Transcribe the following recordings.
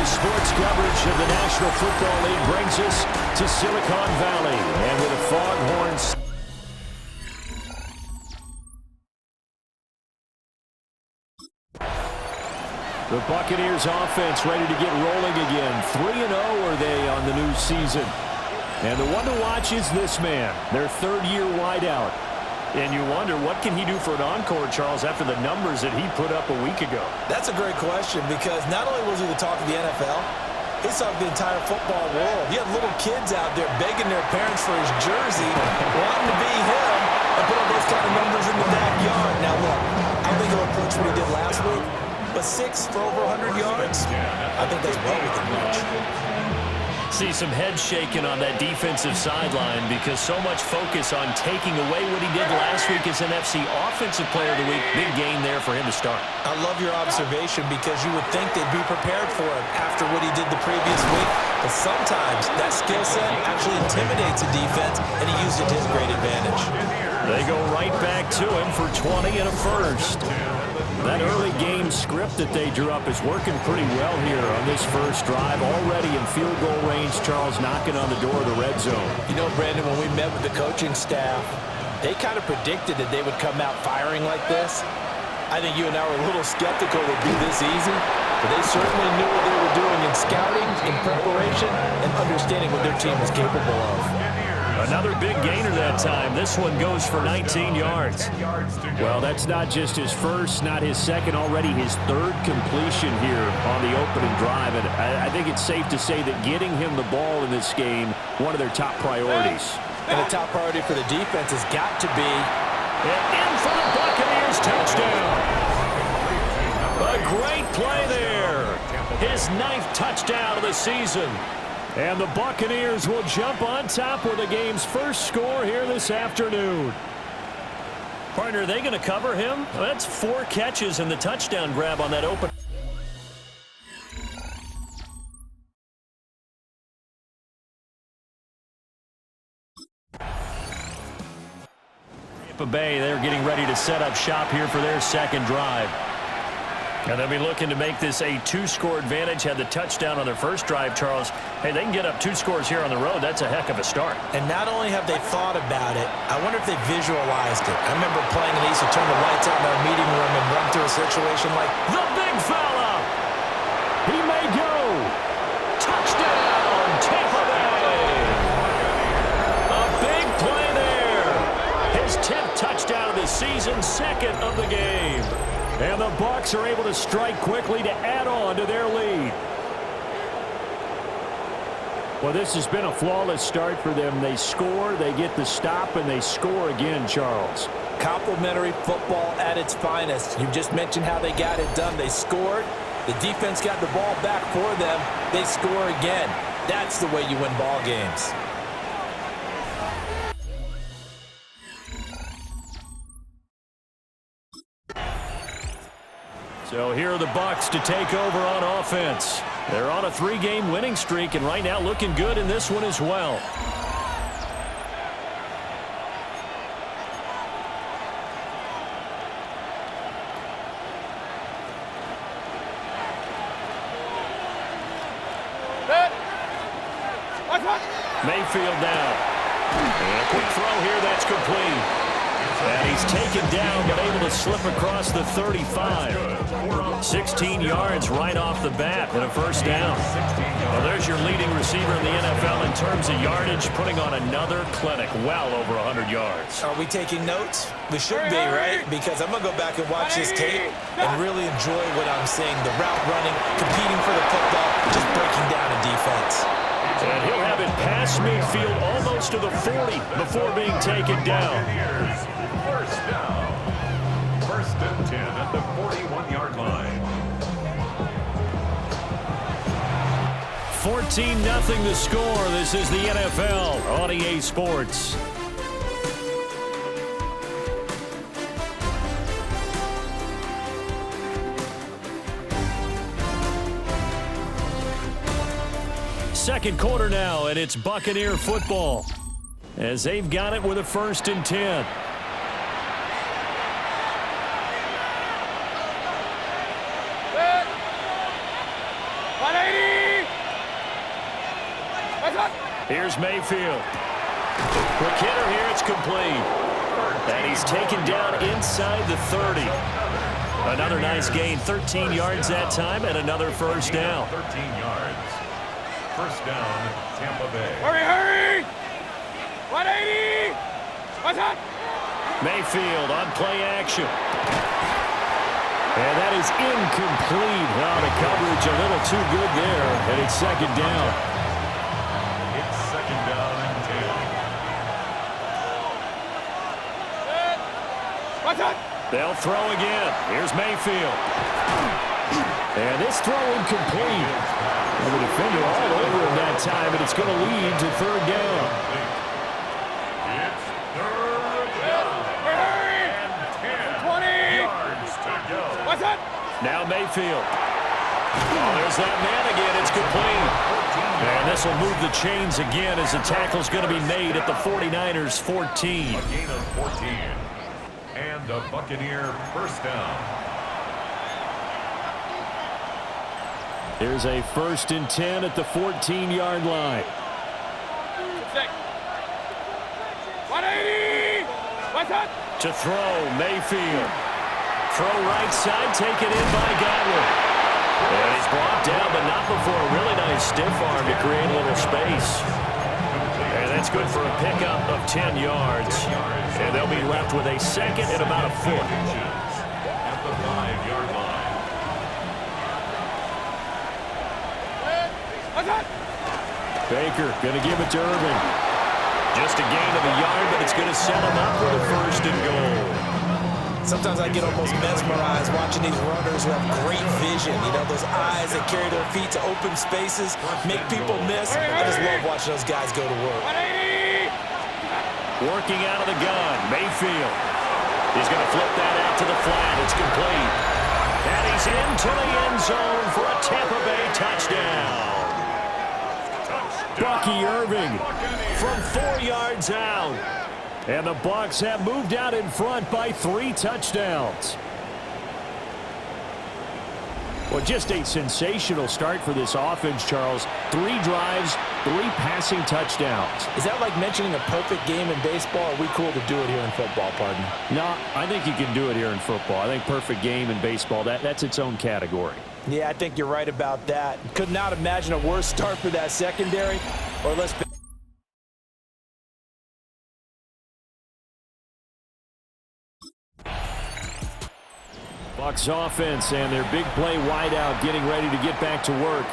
Sports coverage of the National Football League brings us to Silicon Valley. And with the Foghorns the Buccaneers offense ready to get rolling again. 3-0 are they on the new season. And the one to watch is this man, their third-year wideout. And you wonder, what can he do for an encore, Charles, after the numbers that he put up a week ago? That's a great question, because not only was he the talk of the NFL, he talked the entire football world. He had little kids out there begging their parents for his jersey, wanting to be him, and put up those kind of numbers in the backyard. Now, look, I don't think he'll approach what he did last week, but 6 for over 100 yards, I think that's well within reach. See some head shaking on that defensive sideline because so much focus on taking away what he did last week as NFC Offensive Player of the Week. Big game there for him to start. I love your observation, because you would think they'd be prepared for him after what he did the previous week. But sometimes that skill set actually intimidates a defense, and he used it to his great advantage. They go right back to him for 20 and a first. That early game script that they drew up is working pretty well here on this first drive. Already in field goal range, Charles knocking on the door of the red zone. You know, Brandon, when we met with the coaching staff, they kind of predicted that they would come out firing like this. I think you and I were a little skeptical it would be this easy, but they certainly knew what they were doing in scouting, in preparation, and understanding what their team was capable of. Another big gainer that time. This one goes for 19 yards. Well, that's not just his first, not his second, already his third completion here on the opening drive. And I think it's safe to say that getting him the ball in this game, one of their top priorities. And the top priority for the defense has got to be in for the Buccaneers, touchdown. A great play there. His 9th touchdown of the season. And the Buccaneers will jump on top with the game's first score here this afternoon. Partner, are they going to cover him? Well, that's 4 catches and the touchdown grab on that open. Tampa Bay, they're getting ready to set up shop here for their second drive. And they'll be looking to make this a 2-score advantage. Had the touchdown on their first drive, Charles. Hey, they can get up 2 scores here on the road. That's a heck of a start. And not only have they thought about it, I wonder if they visualized it. I remember playing and they used to turn the lights out in our meeting room and run through a situation like, the big fella! He may go! Touchdown, Tampa Bay! A big play there! His 10th touchdown of the season, 2nd of the game. And the Bucs are able to strike quickly to add on to their lead. Well, this has been a flawless start for them. They score, they get the stop, and they score again, Charles. Complimentary football at its finest. You just mentioned how they got it done. They scored. The defense got the ball back for them. They score again. That's the way you win ball games. So here are the Bucs to take over on offense. They're on a 3-game winning streak, and right now looking good in this one as well. Mayfield now. And a quick throw here, that's complete. And he's taken down, but able to slip across the 35. 16 yards right off the bat and a first down. Well, there's your leading receiver in the NFL in terms of yardage, putting on another clinic, well over 100 yards. Are we taking notes? We should be, right? Because I'm going to go back and watch this tape and really enjoy what I'm seeing. The route running, competing for the football, just breaking down a defense. And he'll have it past midfield almost to the 40 before being taken down. First down. 1st and 10 at the 41-yard line. 14-0 the score. This is the NFL on EA Sports. Second quarter now, and it's Buccaneer football as they've got it with a 1st and 10. Here's Mayfield. Quick hitter here. It's complete. And he's taken down inside the 30. Another nice gain. 13 yards that time and another first down. 13 yards. First down, Tampa Bay. Hurry! 180! What's up? Mayfield on play action. And that is incomplete. Well, the coverage a little too good there, and it's second down. It's second down and 10. What's up? They'll throw again. Here's Mayfield. And this throw incomplete. And the defender all over him that time, and it's going to lead to third down. It's third down. And 10 yards to go. What's up? Now Mayfield. Oh, there's that man again. It's complete. And this will move the chains again as the tackle's going to be made at the 49ers 14. A gain of 14. And a Buccaneer first down. Here's a 1st and 10 at the 14-yard line. 180! What's up? To throw, Mayfield. Throw right side, taken in by Godwin. And he's brought down, but not before a really nice stiff arm to create a little space. And that's good for a pickup of 10 yards. And they'll be left with a second and about a foot. At the 5-yard line. What's up? Baker going to give it to Irving. Just a gain of a yard, but it's going to set him up with a 1st and goal. Sometimes I get almost mesmerized watching these runners who have great vision. You know, those eyes that carry their feet to open spaces, make people miss. I just love watching those guys go to work. 180! Working out of the gun, Mayfield. He's going to flip that out to the flat. It's complete. And he's into the end zone for a Tampa Bay touchdown. Bucky Irving from 4 yards out. And the Bucs have moved out in front by 3 touchdowns. Well, just a sensational start for this offense, Charles. 3 drives, 3 passing touchdowns. Is that like mentioning a perfect game in baseball? Are we cool to do it here in football, partner? No, I think you can do it here in football. I think perfect game in baseball, that's its own category. Yeah, I think you're right about that. Could not imagine a worse start for that secondary. Or let's be Bucs offense and their big play wideout getting ready to get back to work.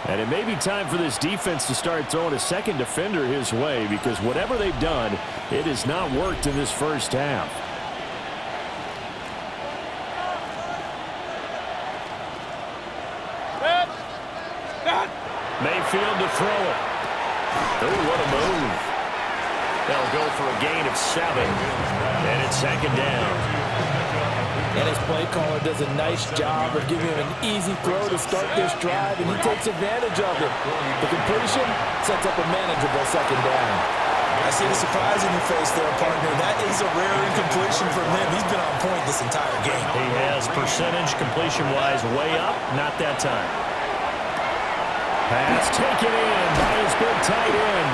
And it may be time for this defense to start throwing a second defender his way, because whatever they've done, it has not worked in this first half. Mayfield to throw it. Oh, what a move. They'll go for a gain of 7. And it's second down. And his play caller does a nice job of giving him an easy throw to start this drive, and he takes advantage of it. The completion sets up a manageable second down. I see the surprise in your face there, partner. That is a rare incompletion from him. He's been on point this entire game. He has percentage completion-wise way up. Not that time. Pass taken in by his big tight end.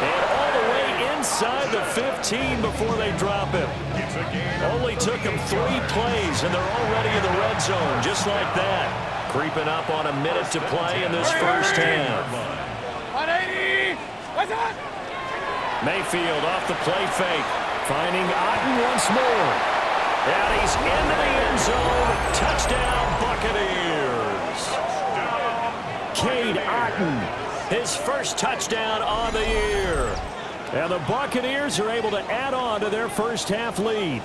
And all the way inside the 15 before they drop him. Only took him 3 plays, and they're already in the red zone, just like that. Creeping up on a minute to play in this first half. 180! What's up? Mayfield off the play fake. Finding Otten once more. And he's into the end zone. Touchdown, Buccaneers. Cade Otten, his first touchdown on the year. And the Buccaneers are able to add on to their first half lead.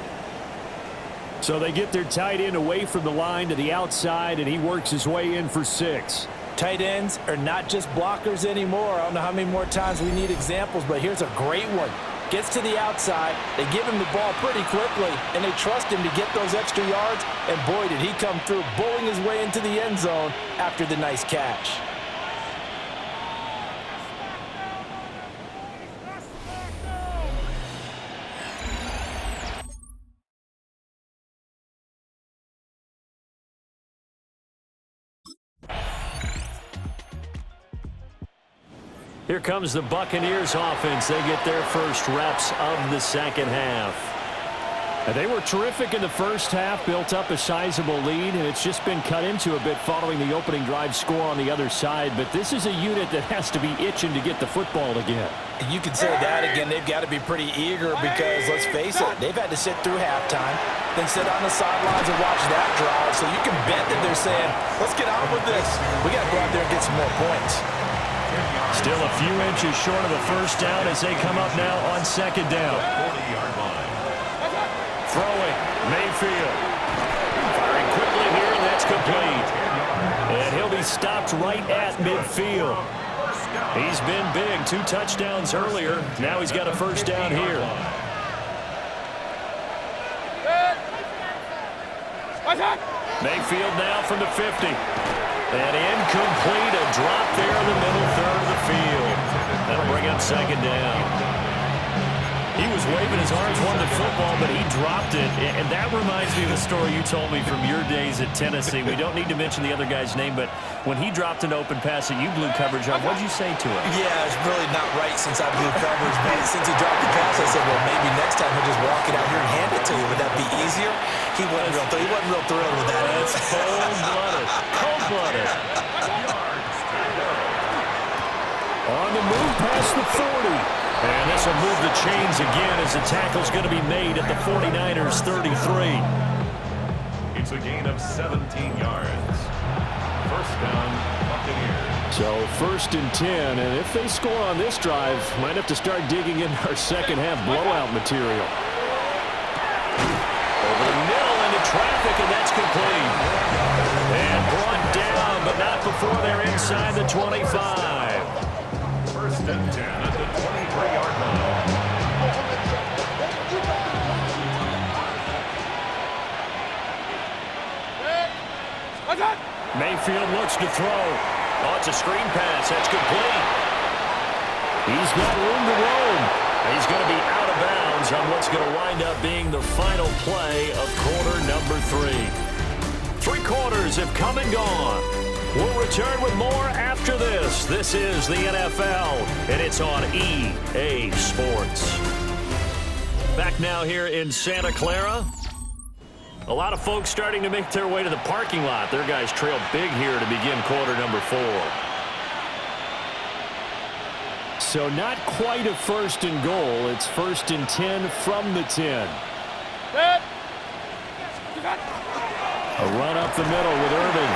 So they get their tight end away from the line to the outside, and he works his way in for 6. Tight ends are not just blockers anymore. I don't know how many more times we need examples, but here's a great one. Gets to the outside, they give him the ball pretty quickly, and they trust him to get those extra yards, and boy, did he come through, bowling his way into the end zone after the nice catch. Here comes the Buccaneers offense. They get their first reps of the second half. They were terrific in the first half, built up a sizable lead, and it's just been cut into a bit following the opening drive score on the other side. But this is a unit that has to be itching to get the football again. You can say that again. They've got to be pretty eager because, let's face it, they've had to sit through halftime, then sit on the sidelines and watch that drive. So you can bet that they're saying, let's get on with this. We got to go out there and get some more points. Still a few inches short of a first down as they come up now on second down. 40-yard line. Throwing, Mayfield. Firing quickly here, and that's complete. And he'll be stopped right at midfield. He's been big, 2 touchdowns earlier. Now he's got a first down here. Mayfield now from the 50. And incomplete, a drop there in the middle third of the field. That'll bring up second down. He was waving his arms, wanted the football, but he dropped it. And that reminds me of a story you told me from your days at Tennessee. We don't need to mention the other guy's name, but when he dropped an open pass that you blew coverage on, what did you say to him? Yeah, it's really not right since I blew coverage, but since he dropped the pass, I said, well, maybe next time he'll just walk it out here and hand it to you. Would that be easier? He wasn't real thrilled with that answer. Cold-blooded. Cold-blooded. On the move past the 40. And this will move the chains again as the tackle's going to be made at the 49ers' 33. It's a gain of 17 yards. First down, Buccaneers. So 1st and 10, and if they score on this drive, might have to start digging in our second half blowout material. Over the middle into traffic, and that's complete. And brought down, but not before they're inside the 25. First and 10 at the 23-yard line. Mayfield looks to throw. Oh, it's a screen pass. That's complete. He's got room to roam. He's going to be out of bounds on what's going to wind up being the final play of quarter number 3. 3 quarters have come and gone. We'll return with more after this. This is the NFL, and it's on EA Sports. Back now here in Santa Clara. A lot of folks starting to make their way to the parking lot. Their guys trail big here to begin quarter number 4. So not quite a 1st and goal. It's 1st and 10 from the 10. A run up the middle with Irving.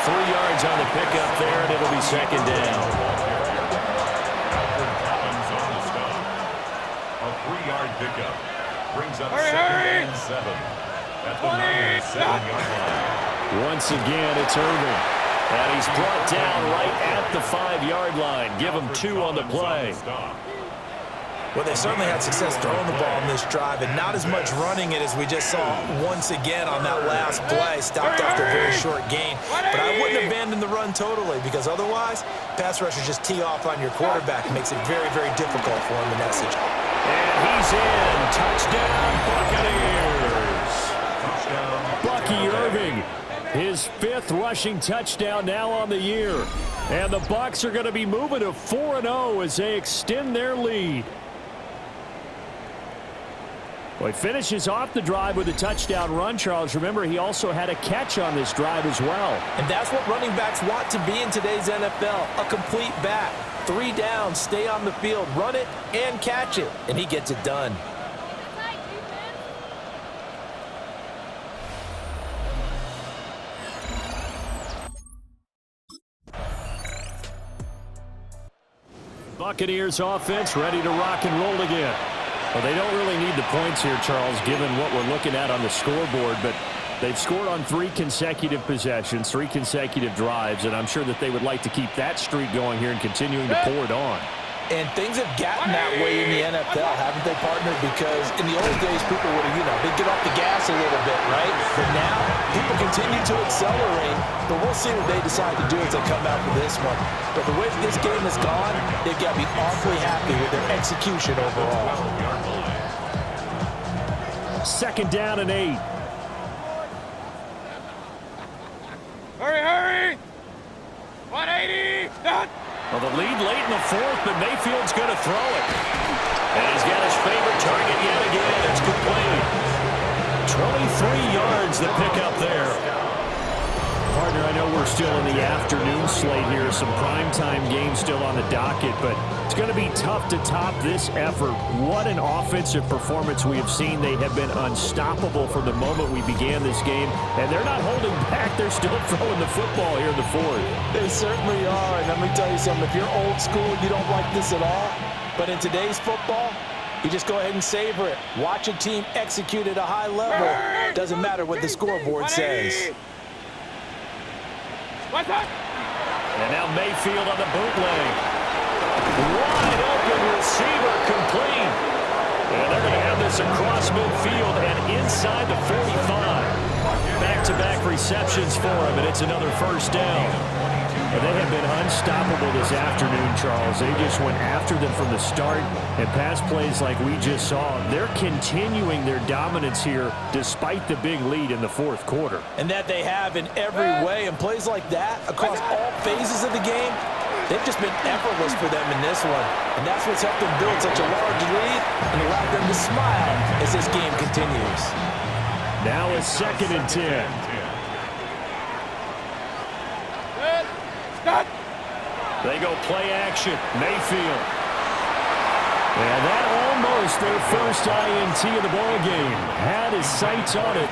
3 yards on the pickup there, and it'll be second down. A 3-yard pickup brings up second and 7 at the Niners' 7-yard line. Once again, it's Irving. And he's brought down right at the 5-yard line. Give him 2 on the play. Well, they certainly had success throwing the ball in this drive, and not as much running it as we just saw once again on that last play. Stopped after a very short gain. But I wouldn't abandon the run totally, because otherwise, pass rushers just tee off on your quarterback. It makes it very, very difficult for him to message. And he's in. Touchdown, Buccaneers. Bucky Irving, his 5th rushing touchdown now on the year. And the Bucs are going to be moving to 4-0 as they extend their lead. Well, he finishes off the drive with a touchdown run, Charles. Remember, he also had a catch on this drive as well. And that's what running backs want to be in today's NFL, a complete back. 3 down, stay on the field, run it, and catch it. And he gets it done. Buccaneers offense ready to rock and roll again. Well, they don't really need the points here, Charles, given what we're looking at on the scoreboard, but they've scored on 3 consecutive possessions, 3 consecutive drives, and I'm sure that they would like to keep that streak going here and continuing to pour it on. And things have gotten that way in the NFL, haven't they, partner? Because in the old days, people would have, they'd get off the gas a little bit, right? But now, people continue to accelerate, but we'll see what they decide to do as they come out for this one. But the way that this game has gone, they've got to be awfully happy with their execution overall. 2nd down and 8. Hurry, hurry! 180! Done! Well, the lead late in the fourth, but Mayfield's going to throw it. And he's got his favorite target yet again. It's complete. 23 yards the pick up there. Partner, I know we're still in the afternoon slate here. Some primetime games still on the docket, but it's going to be tough to top this effort. What an offensive performance we have seen. They have been unstoppable from the moment we began this game, and they're not holding back. They're still throwing the football here in the fourth. They certainly are, and let me tell you something. If you're old school, you don't like this at all, but in today's football, you just go ahead and savor it. Watch a team execute at a high level. Doesn't matter what the scoreboard says. And now Mayfield on the bootleg. Wide open receiver complete. And they're going to have this across midfield and inside the 45. Back-to-back receptions for him, and it's another first down. And they have been unstoppable this afternoon, Charles. They just went after them from the start, and pass plays like we just saw. They're continuing their dominance here despite the big lead in the fourth quarter. And that they have in every way, and plays like that across all phases of the game, they've just been effortless for them in this one. And that's what's helped them build such a large lead and allowed them to smile as this game continues. Now it's 2nd and 10. They go play action. Mayfield. And that almost their first INT of the ball game. Had his sights on it,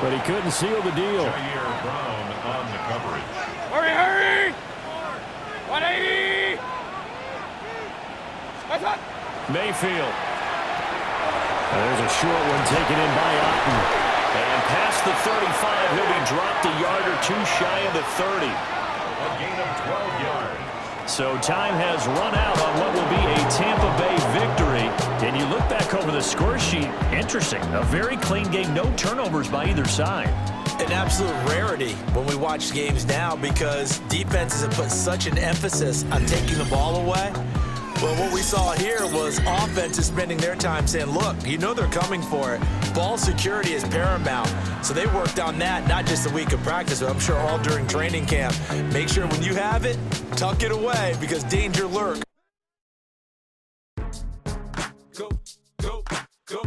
but he couldn't seal the deal. Brown on the coverage. Hurry, hurry! 180! That's it! Mayfield. There's a short one taken in by Otten. And past the 35, he'll be dropped a yard or two shy of the 30. A gain of 12 yards. So time has run out on what will be a Tampa Bay victory. And you look back over the score sheet, interesting. A very clean game, no turnovers by either side. An absolute rarity when we watch games now because defenses have put such an emphasis on taking the ball away. Well, what we saw here was offenses spending their time saying, look, you know they're coming for it. Ball security is paramount. So they worked on that, not just a week of practice, but I'm sure all during training camp. Make sure when you have it, tuck it away because danger lurks. Go, go, go.